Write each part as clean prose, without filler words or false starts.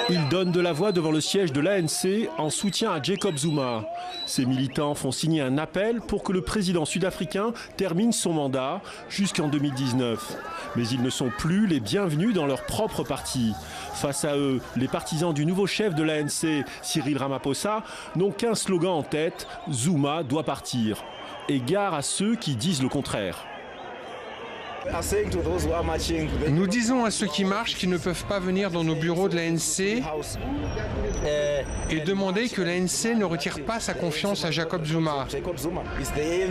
Il donne de la voix devant le siège de l'ANC en soutien à Jacob Zuma. Ces militants font signer un appel pour que le président sud-africain termine son mandat jusqu'en 2019. Mais ils ne sont plus les bienvenus dans leur propre parti. Face à eux, les partisans du nouveau chef de l'ANC, Cyril Ramaphosa, n'ont qu'un slogan en tête, Zuma doit partir. Et gare à ceux qui disent le contraire. Nous disons à ceux qui marchent qu'ils ne peuvent pas venir dans nos bureaux de l'ANC et demander que l'ANC ne retire pas sa confiance à Jacob Zuma.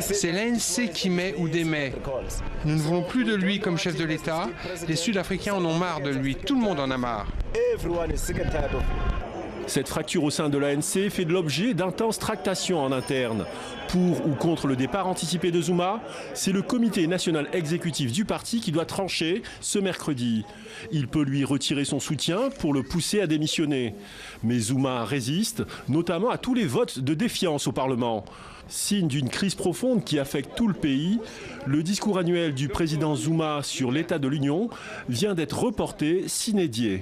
C'est l'ANC qui met ou démet. Nous ne voulons plus de lui comme chef de l'État. Les Sud-Africains en ont marre de lui. Tout le monde en a marre. Cette fracture au sein de l'ANC fait de l'objet d'intenses tractations en interne. Pour ou contre le départ anticipé de Zuma, c'est le comité national exécutif du parti qui doit trancher ce mercredi. Il peut lui retirer son soutien pour le pousser à démissionner. Mais Zuma résiste, notamment à tous les votes de défiance au Parlement. Signe d'une crise profonde qui affecte tout le pays, le discours annuel du président Zuma sur l'état de l'Union vient d'être reporté sine die.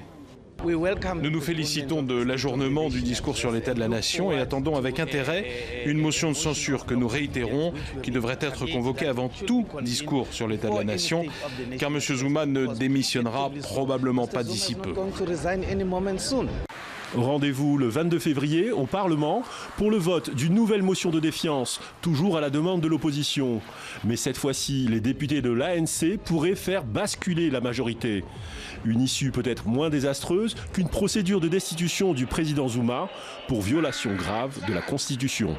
Nous nous félicitons de l'ajournement du discours sur l'état de la nation et attendons avec intérêt une motion de censure que nous réitérons, qui devrait être convoquée avant tout discours sur l'état de la nation, car M. Zuma ne démissionnera probablement pas d'ici peu. Rendez-vous le 22 février au Parlement pour le vote d'une nouvelle motion de défiance, toujours à la demande de l'opposition. Mais cette fois-ci, les députés de l'ANC pourraient faire basculer la majorité. Une issue peut-être moins désastreuse qu'une procédure de destitution du président Zuma pour violation grave de la Constitution.